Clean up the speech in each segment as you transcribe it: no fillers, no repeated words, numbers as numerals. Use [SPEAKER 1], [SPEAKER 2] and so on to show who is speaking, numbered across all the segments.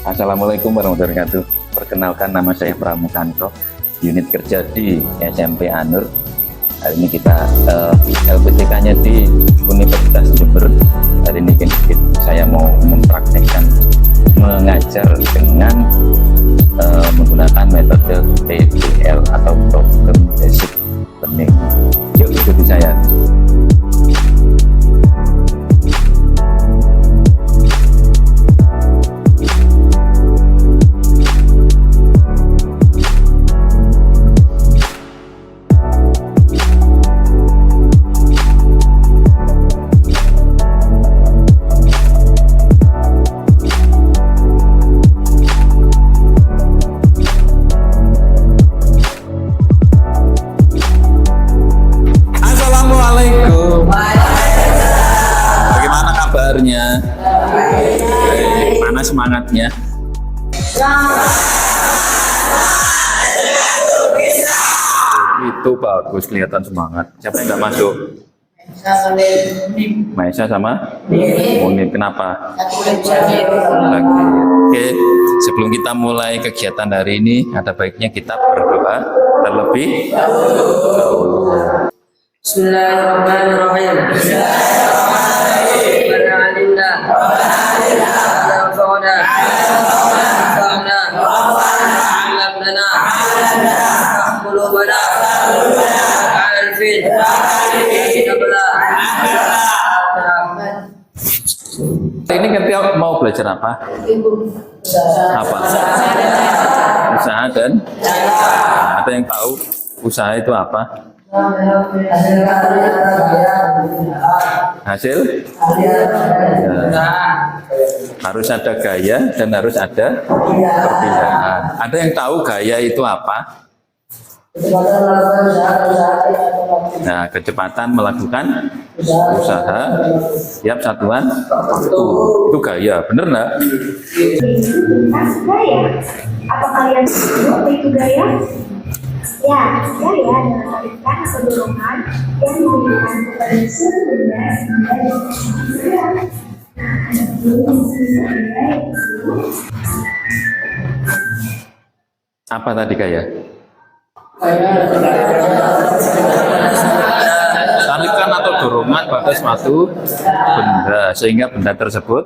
[SPEAKER 1] Assalamualaikum warahmatullahi wabarakatuh. Perkenalkan, nama saya Pramukanto, unit kerja di SMP Anur. Hari ini kita LPTK-nya di Universitas Jember. Hari ini saya mau mempraktekkan mengajar dengan menggunakan metode PBL atau Problem Basic Learning. Yuk ikuti saya. Bagaimana kabarnya? Mana semangatnya? Itu bagus, kelihatan semangat. Siapa yang nggak masuk? Maisa sama Munir. Kenapa? Lagi. Oke, sebelum kita mulai kegiatan hari ini, ada baiknya kita berdoa terlebih dahulu.
[SPEAKER 2] Bismillahirrahmanirrahim.
[SPEAKER 1] Ini kita mau belajar apa? Apa? Usaha dan ada yang tahu usaha itu apa? Hasil? Ya. Harus ada gaya dan harus ada perpindahan. Ada yang tahu gaya itu apa? Nah, kecepatan melakukan usaha tiap satuan itu gaya, bener nggak?
[SPEAKER 3] Gaya? Apa kalian tahu apa itu gaya? Ya, gaya adalah tarikan atau dorongan yang diberikan kepada suatu benda sehingga bergerak. Nah, ada gaya itu.
[SPEAKER 1] Apa tadi gaya? Tarikan atau dorongan pada suatu benda sehingga benda tersebut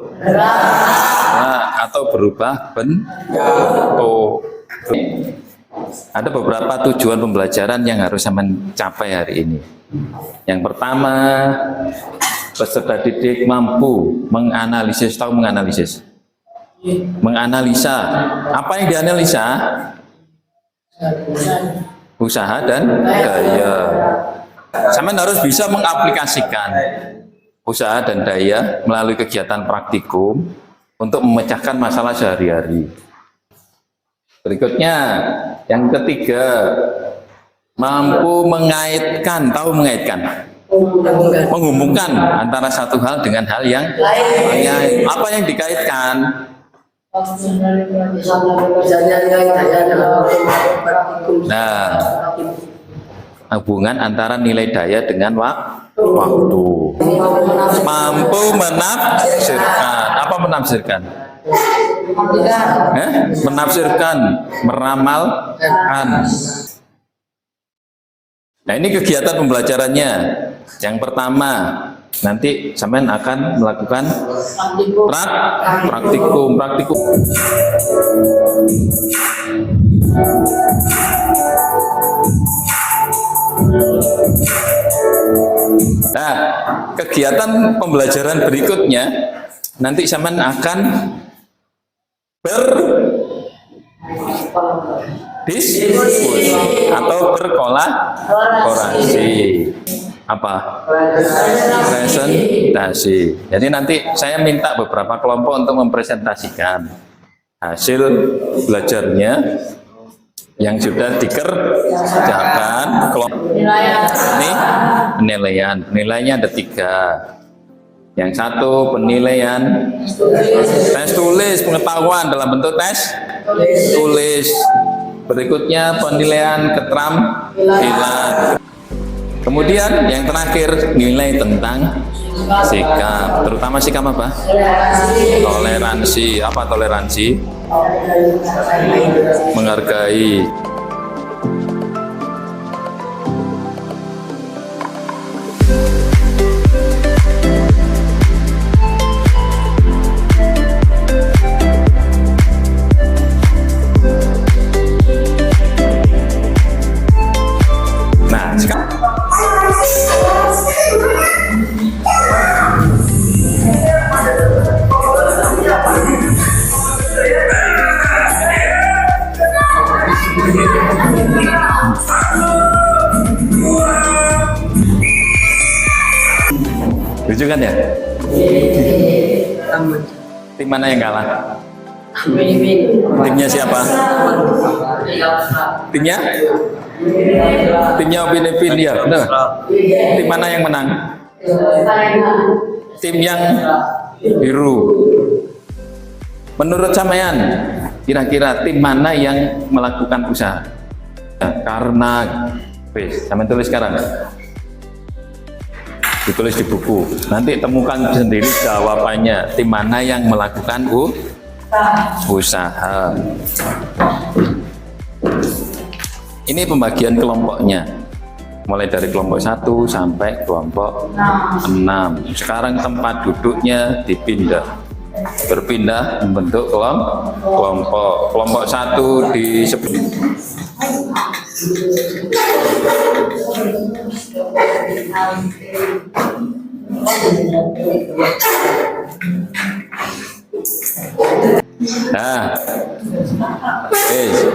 [SPEAKER 1] atau berubah bentuk. Ada beberapa tujuan pembelajaran yang harus saya mencapai hari ini. Yang pertama, peserta didik mampu menganalisis, tahu menganalisis? Menganalisa. Apa yang dianalisa? Usaha dan daya. Sampai harus bisa mengaplikasikan usaha dan daya melalui kegiatan praktikum untuk memecahkan masalah sehari-hari. Berikutnya, yang ketiga, mampu mengaitkan, tahu mengaitkan? Menghubungkan antara satu hal dengan hal yang lain. Apa yang dikaitkan? Nah, hubungan antara nilai daya dengan waktu. Mampu menafsirkan. Apa menafsirkan? Menafsirkan, meramalkan. Nah, ini kegiatan pembelajarannya. Yang pertama, nanti sampean akan melakukan praktikum. Nah, kegiatan pembelajaran berikutnya nanti sampean akan berdiskusi atau berkolaborasi. Apa? Presentasi. Jadi nanti saya minta beberapa kelompok untuk mempresentasikan hasil belajarnya yang sudah dikerjakan. Ini penilaian. Penilaiannya ada 3. Yang satu penilaian tes tulis, pengetahuan dalam bentuk tes tulis. Berikutnya penilaian keterampilan. Kemudian yang terakhir nilai tentang Sikap, terutama sikap apa? Toleransi. Apa toleransi? Menghargai. Nah, sikap. Lucu kan ya? Tim mana yang kalah? Timnya siapa? Timnya? Timnya Upin Ipin ya, benar. Tim mana yang menang? Tim yang biru. Menurut sampean, kira-kira tim mana yang melakukan usaha? Karena, wis, sampean tulis sekarang. Ditulis di buku. Nanti temukan sendiri jawabannya. Tim mana yang melakukan usaha? Ini pembagian kelompoknya. Mulai dari kelompok 1 sampai kelompok 6. Sekarang tempat duduknya dipindah. Berpindah membentuk kelompok. Kelompok 1 disebut nah,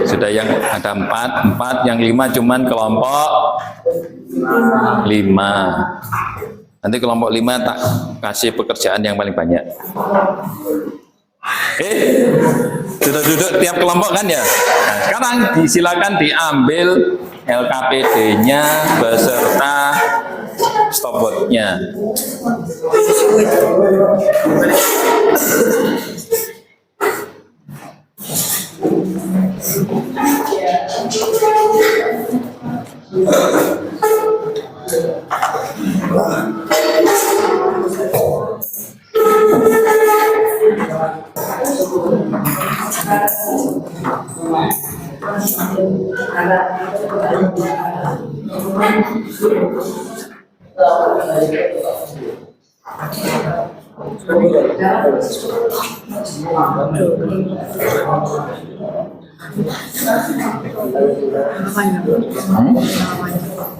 [SPEAKER 1] sudah yang ada 4, yang 5 cuman kelompok 5. Nanti kelompok 5 tak kasih pekerjaan yang paling banyak. Sudah duduk tiap kelompok kan ya? Nah, sekarang silakan diambil LKPD-nya beserta stopwatch-nya.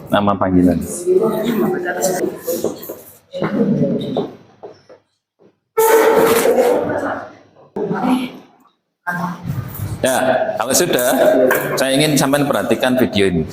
[SPEAKER 1] Nama panggilan. Ya, kalau sudah, saya ingin sampai perhatikan video ini.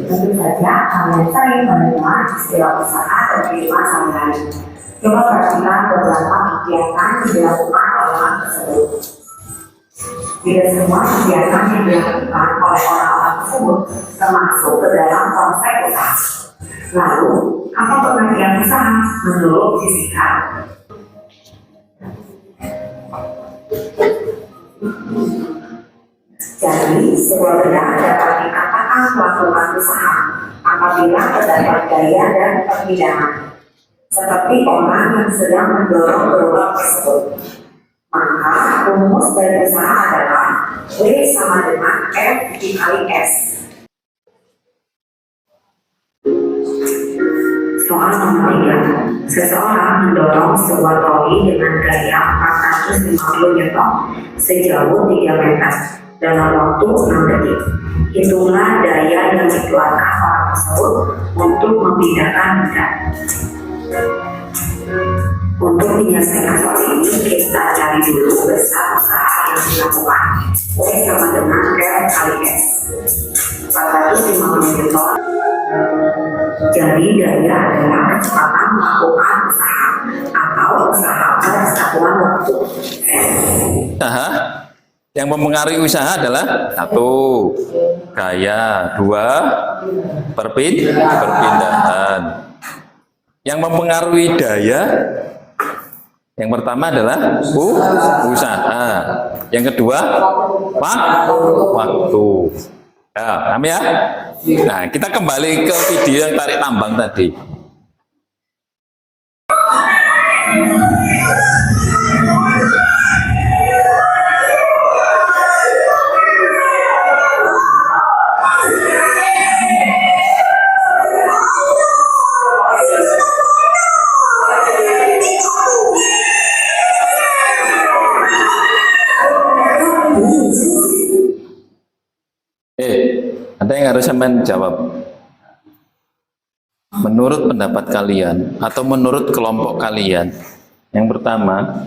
[SPEAKER 3] Tentu saja kalian sering mendengar istilah usaha terima sehari-hari. Coba perhatikan beberapa kegiatan yang dilakukan oleh orang tersebut. Tidak semua kegiatan yang dilakukan oleh orang-orang tersebut termasuk ke dalam konsep usaha. Lalu, apa pengertian usaha menurut fisika? Jadi, sebuah benda dapat dikatakan melakukan usaha apabila terdapat gaya dan perpindahan, seperti orang yang sedang mendorong gerobak tersebut. Maka rumus dari usaha adalah W sama dengan F dikali S. Soal nomor 3. Seseorang mendorong sebuah troli dengan gaya 450 Newton sejauh 3 meter dalam waktu 6 detik. Hitunglah daya yang dikeluarkan orang tersebut untuk memindahkan benda. Untuk menyelesaikan soal ini, kita cari dulu besar usaha yang dilakukan. W sama dengan F kali S. 450 Newton. Jadi daya adalah kecepatan melakukan usaha atau usaha pada satuan waktu.
[SPEAKER 1] Usaha yang mempengaruhi usaha adalah 1. Gaya, 2. Perpindahan. Yang mempengaruhi daya Yang pertama adalah usaha. Yang kedua, waktu. Ya, paham ya? Nah, kita kembali ke video yang tarik tambang tadi. Ada yang harus sampean jawab. Menurut pendapat kalian atau menurut kelompok kalian, yang pertama,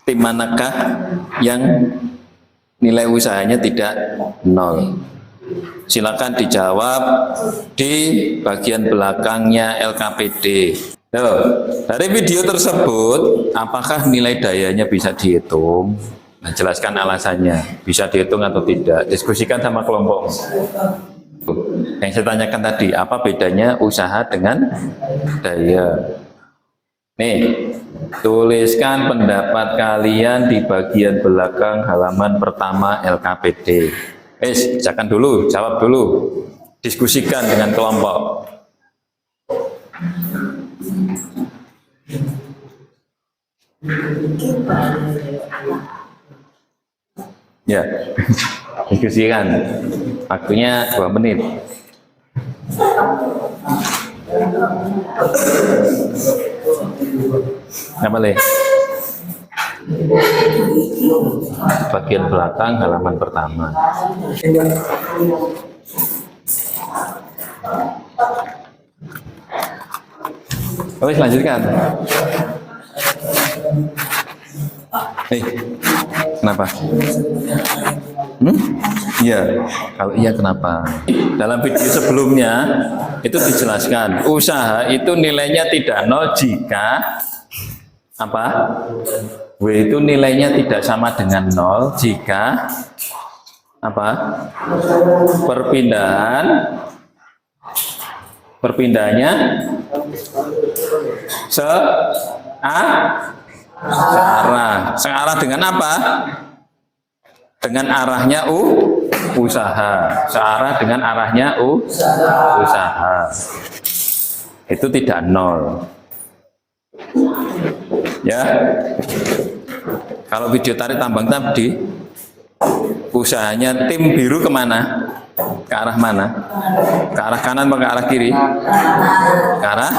[SPEAKER 1] tim manakah yang nilai usahanya tidak nol? Silakan dijawab di bagian belakangnya LKPD. Dari video tersebut, apakah nilai dayanya bisa dihitung? Nah, jelaskan alasannya, bisa dihitung atau tidak. Diskusikan sama kelompok. Yang saya tanyakan tadi, apa bedanya usaha dengan daya? Nih, tuliskan pendapat kalian di bagian belakang halaman pertama LKPD. Bacakan dulu, jawab dulu. Diskusikan dengan kelompok. Ya, diskusikan. Waktunya 2 menit. Apa Le? Bagian belakang halaman pertama. Oke, lanjutkan. Kenapa? Iya, kalau iya kenapa? Dalam video sebelumnya itu dijelaskan, usaha itu nilainya tidak nol jika apa? W itu nilainya tidak sama dengan nol jika apa? Perpindahannya searah dengan apa? Dengan arahnya usaha. Searah dengan arahnya usaha. Itu tidak nol. Ya. Kalau video tarik tambang tadi, usahanya tim biru kemana? Ke arah mana? Ke arah kanan atau ke arah kiri? Ke arah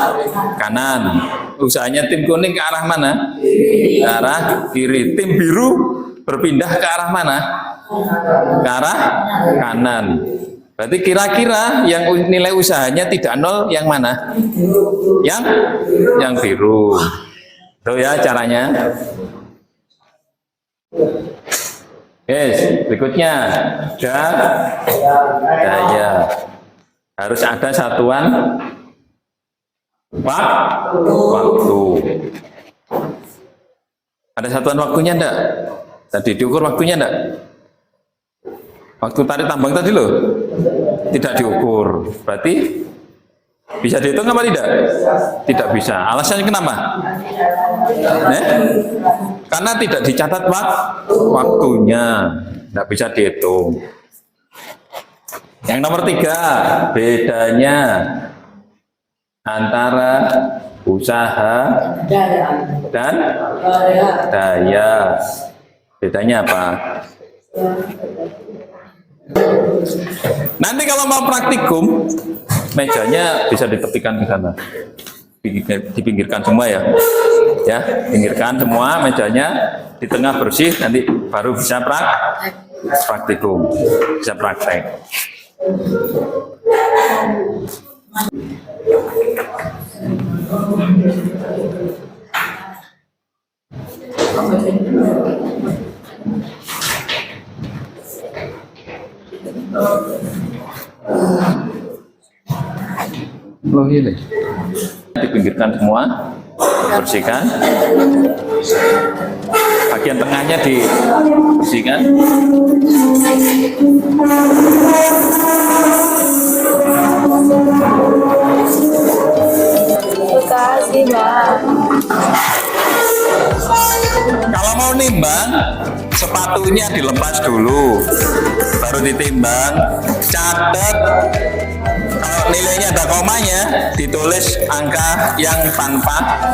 [SPEAKER 1] kanan. Usahanya tim kuning ke arah mana? Ke arah kiri. Tim biru berpindah ke arah mana? Ke arah kanan. Berarti kira-kira yang nilai usahanya tidak nol yang mana? Yang biru. Tuh ya caranya. Berikutnya daya. Harus ada satuan waktu. Ada satuan waktunya enggak? Tadi diukur waktunya enggak? Waktu tarik tambang tadi loh, tidak diukur. Berarti bisa dihitung apa tidak? Tidak bisa. Alasannya kenapa? Karena tidak dicatat waktunya, tidak bisa dihitung. Yang nomor 3, bedanya antara usaha dan daya. Bedanya apa? Nanti kalau mau praktikum, mejanya bisa ditepikan ke sana, dipinggirkan semua ya, pinggirkan semua mejanya, di tengah bersih, nanti baru bisa praktikum, bisa praktek. Loh ini dipinggirkan semua, bersihkan, bagian tengahnya dibersihkan.
[SPEAKER 2] Terima kasih, Mbak. mau nimbang, sepatunya dilepas dulu, baru ditimbang. Catat kalau nilainya ada komanya, ditulis angka yang tanpa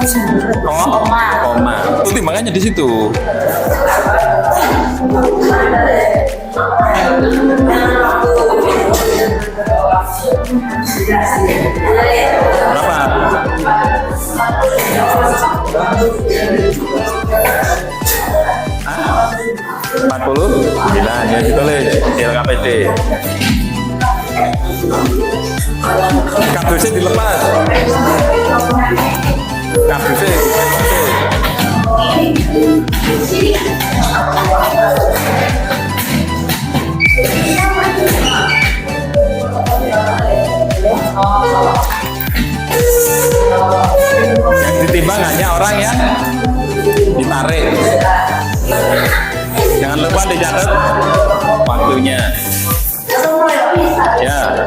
[SPEAKER 2] koma. Itu timbangannya di situ. Berapa? Hah? 40? Gila, ya ditulis CLKPD. KBC dilepas. KBC yang ditimbang hanya orang yang ditarik. Jangan lupa dicatat waktunya. Ya.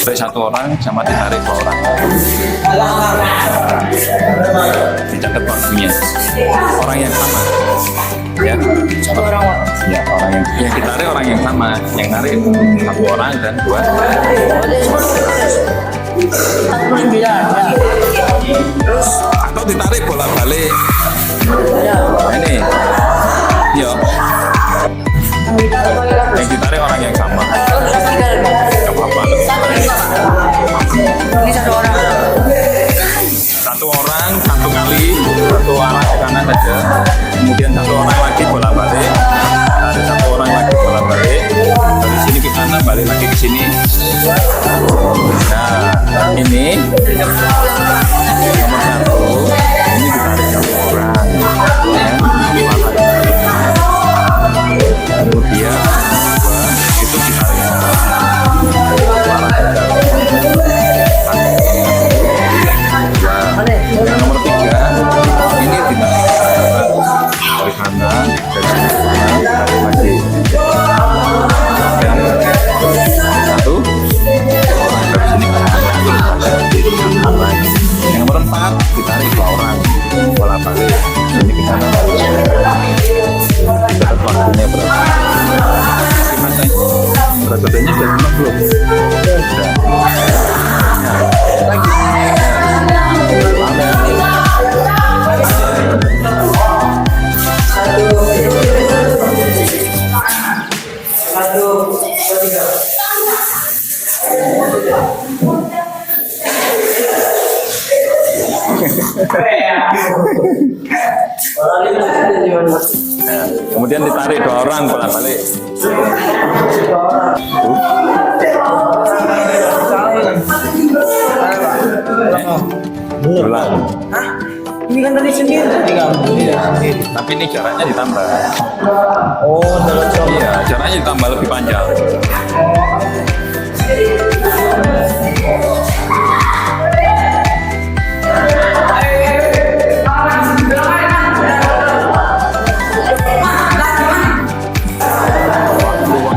[SPEAKER 2] Dari satu orang sama ditarik 2 orang. Dicatat waktunya. Orang yang sama. Ya, satu orang. Ya, orang yang ditarik orang yang sama. Yang narik 1 orang dan 2.
[SPEAKER 4] 49 ya. Terus
[SPEAKER 2] Atau ditarik bolak-balik. Ini. Yo. Yang ditarik orang yang sama. Gak apa-apa.
[SPEAKER 4] ini 1 orang.
[SPEAKER 2] 1 orang 1 kali, 1 arah ke kanan aja. Kemudian 1 orang lagi bolak-balik. Ada 1 orang lagi bolak-balik. Dari sini ke kanan, balik lagi ke sini. Nah, ini nomor 1. Ini ditarik 1 orang. Ya. Kemudian 2 itu ditarik 1 orang. Yang nomor 3 ini ditarik dari kanan, dari kanan, tarik lagi. Yang 1 dari sini ke kanan lagi. Yang nomor 4 ditarik 2 orang, bolak-balik sini ke kanan. Catat waktunya berapa? Gimana? Berat badannya sudah senang belum? Sudah. Nah, kemudian ditarik 2 orang bolak-balik. Ulang.
[SPEAKER 4] Ini kan tadi sendiri tadi kamu.
[SPEAKER 2] Sendiri. Tapi ini jaraknya ditambah.
[SPEAKER 4] Oh,
[SPEAKER 2] Iya, jaraknya ditambah lebih panjang.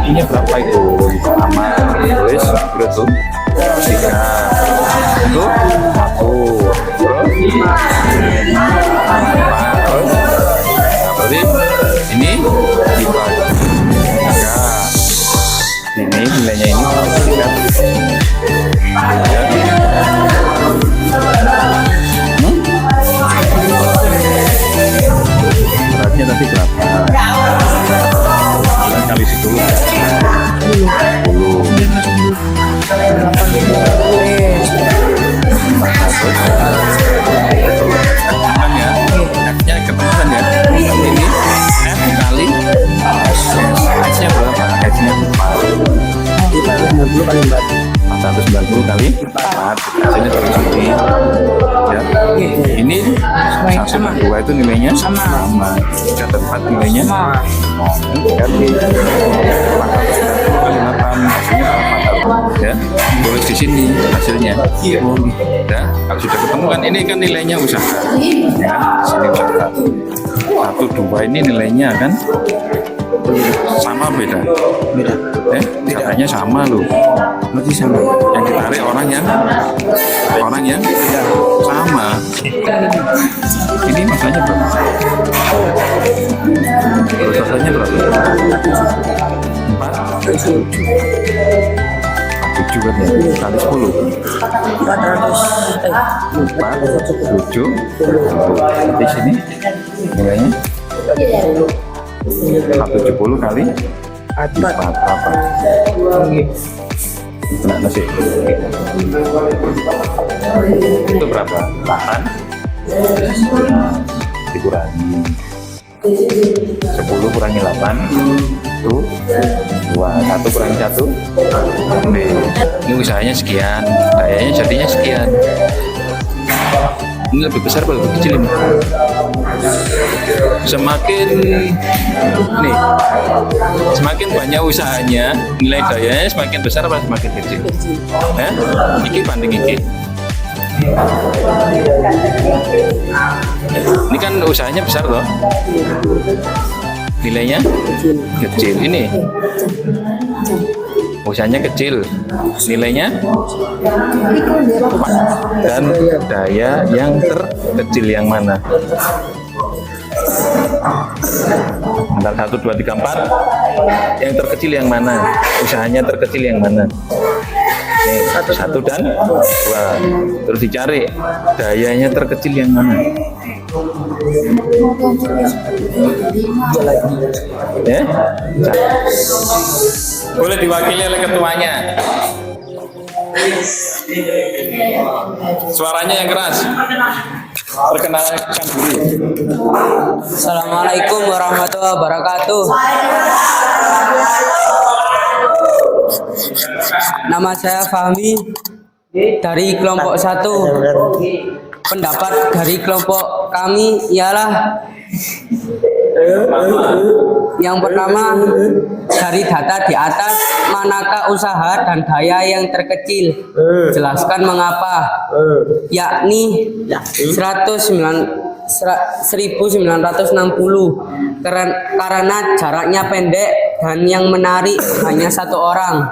[SPEAKER 2] Ini berapa itu? Pertama tulis berhitung 3 itu 1 terus 4 terus berarti ini dibagi 3 ini nilainya ini 3 beratnya tadi berapa? Kali 10 ya, F-nya ketemukan ya. Ini F kali S-nya berapa? S-nya 4.
[SPEAKER 4] kita 90 kali 4.
[SPEAKER 2] 190 kali 4 hasilnya 3 ya. Ini 192 itu nilainya sama 34 nilainya sama ganti 490 kali 8 hasilnya 4 ya. Tulis di sini hasilnya ya. Kalau sudah ketemu kan ini kan nilainya usaha ya. Sini usaha 12 ini nilainya kan sama beda katanya sama loh, berarti sama yang ditarik orang yang sama. Ini masanya berapa? Masanya berapa? 4 7 kan ya, kali 10 4 7 di sini nilainya 170 kali 4 apa? Nah, nasi. Itu berapa? 8 dikurangi 10 kurangi 8 itu 2, 1 kurangi 1 B. Ini usahanya sekian, dayanya jadinya sekian. Ini lebih besar atau lebih kecil ini? Semakin banyak usahanya, nilai dayanya semakin besar atau semakin kecil? Iki banding iki. Ini kan usahanya besar loh, nilainya kecil. Ini usahanya kecil, nilainya dan daya yang terkecil yang mana? Antara 1, 2, 3, 4 yang terkecil yang mana? Usahanya terkecil yang mana? Nih, 1 dan 2. Terus dicari dayanya terkecil yang mana? Ya? Boleh diwakili oleh ketuanya. Suaranya yang keras. Perkenalkan diri.
[SPEAKER 5] Assalamualaikum warahmatullahi wabarakatuh. Nama saya Fahmi dari kelompok 1. Pendapat dari kelompok kami ialah yang pertama, dari data di atas manakah usaha dan daya yang terkecil? Jelaskan mengapa. Yakni 1960 karena jaraknya pendek dan yang menarik hanya 1 orang.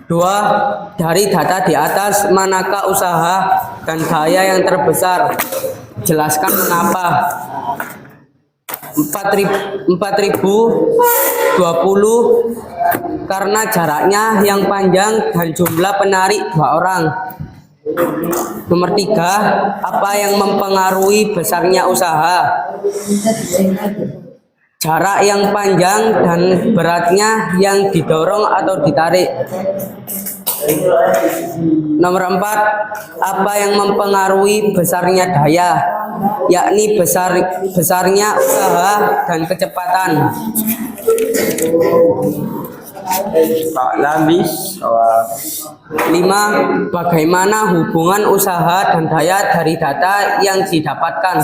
[SPEAKER 5] 2. Dari data di atas manakah usaha dan daya yang terbesar? Jelaskan mengapa. 4020 karena jaraknya yang panjang dan jumlah penarik 2 orang. Nomor 3, apa yang mempengaruhi besarnya usaha? Jarak yang panjang dan beratnya yang didorong atau ditarik. Nomor 4, apa yang mempengaruhi besarnya daya? Yakni besarnya usaha dan kecepatan.
[SPEAKER 4] Pak Labis
[SPEAKER 5] 5. Bagaimana hubungan usaha dan daya dari data yang didapatkan?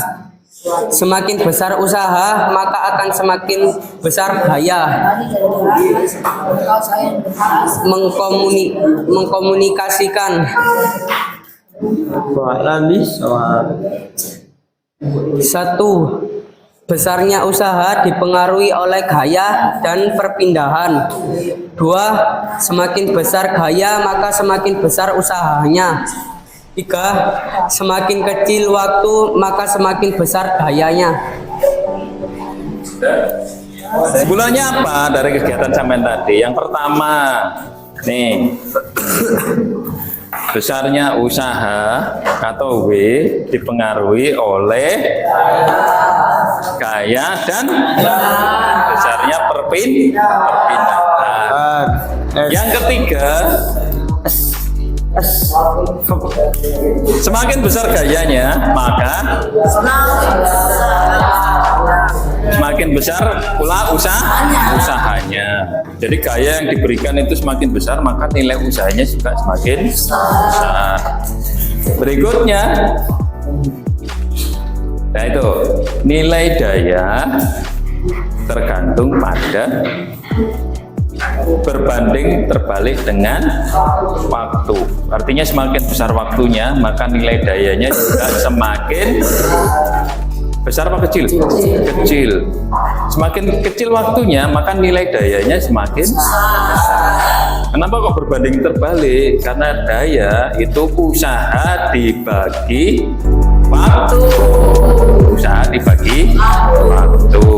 [SPEAKER 5] Semakin besar usaha, maka akan semakin besar daya. Mengkomunikasikan.
[SPEAKER 4] Pak Labis
[SPEAKER 5] 1. Besarnya usaha dipengaruhi oleh gaya dan perpindahan. 2. Semakin besar gaya, maka semakin besar usahanya. 3. Semakin kecil waktu, maka semakin besar dayanya.
[SPEAKER 2] Kesimpulannya apa dari kegiatan sampean tadi? Yang pertama, nih, besarnya usaha atau W dipengaruhi oleh gaya dan besarnya perpindahan. Yang ketiga, semakin besar gayanya, maka semakin besar pula usahanya. Jadi gaya yang diberikan itu semakin besar, maka nilai usahanya juga semakin besar. Berikutnya, nah itu nilai daya tergantung pada berbanding terbalik dengan waktu. Artinya semakin besar waktunya, maka nilai dayanya juga semakin besar apa kecil? Kecil. Semakin kecil waktunya, maka nilai dayanya semakin besar. Kenapa kok berbanding terbalik? Karena daya itu usaha dibagi waktu. Usaha dibagi waktu.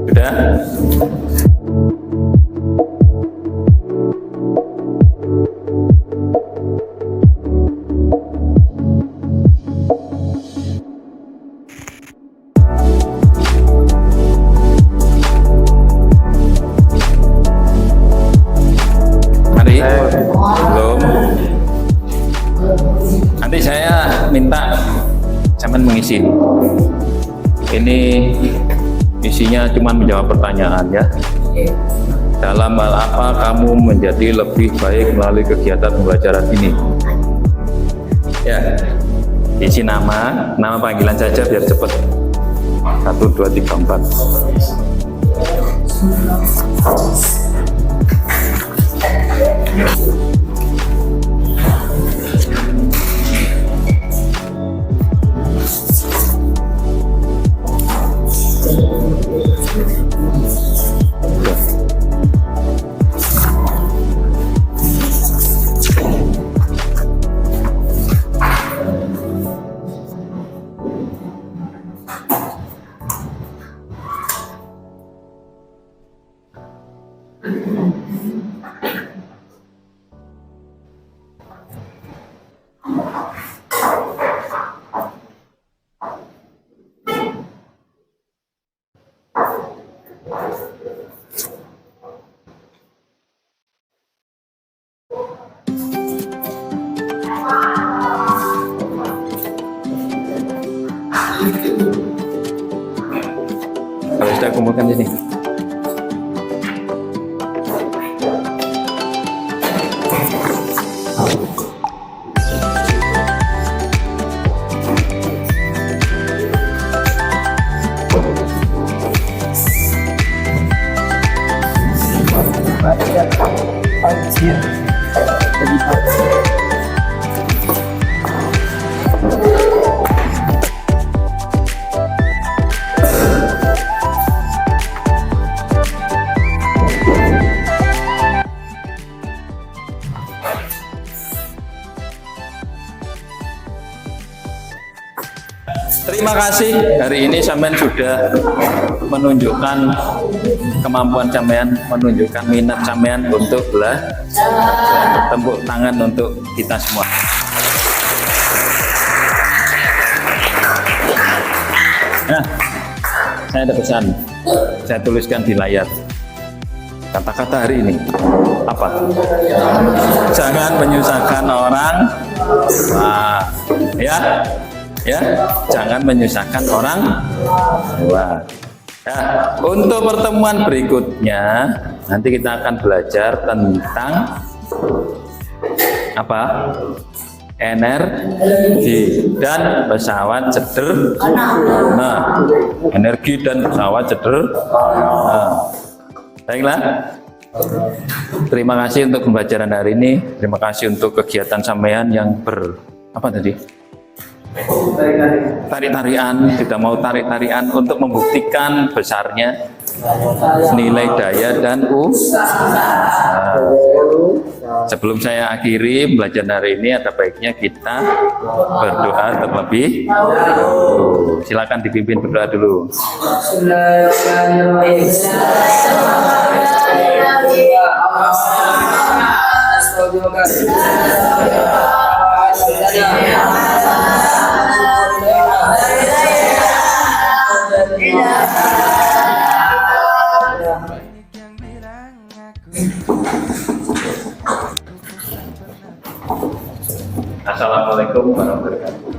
[SPEAKER 2] Sudah? Mari, belum. Nanti saya minta zaman mengisi. Ini isinya cuma menjawab pertanyaan ya. Dalam hal apa kamu menjadi lebih baik melalui kegiatan pembelajaran ini? Ya, isi nama panggilan saja biar cepat. 1, 2, 3, 4. Kalau sudah kumpulkan di sini. Terima kasih, hari ini sampean sudah menunjukkan kemampuan sampean, menunjukkan minat sampean untuk belajar. Tepuk tangan untuk kita semua. Nah, saya ada pesan, saya tuliskan di layar. Kata-kata hari ini apa? Jangan menyusahkan orang. Nah, ya, jangan menyusahkan orang tua. Ya, untuk pertemuan berikutnya nanti kita akan belajar tentang apa? Energi dan pesawat sederhana. Energi dan pesawat sederhana. Baiklah. Terima kasih untuk pembelajaran hari ini. Terima kasih untuk kegiatan sampean yang apa tadi?
[SPEAKER 1] tarik-tarian, tidak mau tarik-tarian untuk membuktikan besarnya nilai daya dan usaha. Sebelum saya akhiri pembelajaran hari ini, ada baiknya kita berdoa terlebih dahulu. Silakan dipimpin berdoa dulu. Assalamualaikum warahmatullahi wabarakatuh.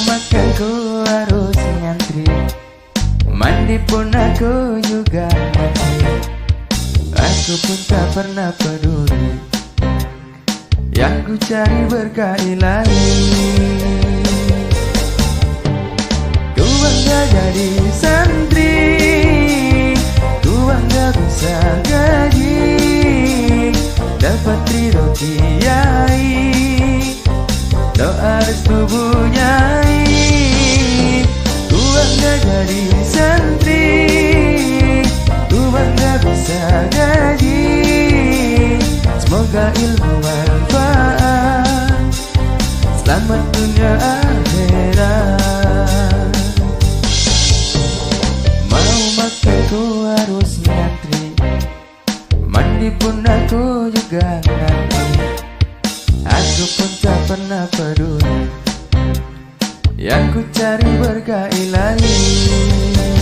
[SPEAKER 6] Maka ku harus ngantri, mandi pun aku juga ngantri. Aku pun tak pernah peduli, yang ku cari berkah ilahi. Ku bangga jadi santri, ku bangga bisa gaji, dapat ridho kiai, doa restu bunyai. Ku bangga jadi santri, ku bangga bisa gaji, semoga ilmu manfaat, selamat dunia akhirat. Mau makan ku harus ngantri, mandi pun aku juga ngantri. Aku pun tak pernah peduli, yang ku cari berkah ilahi.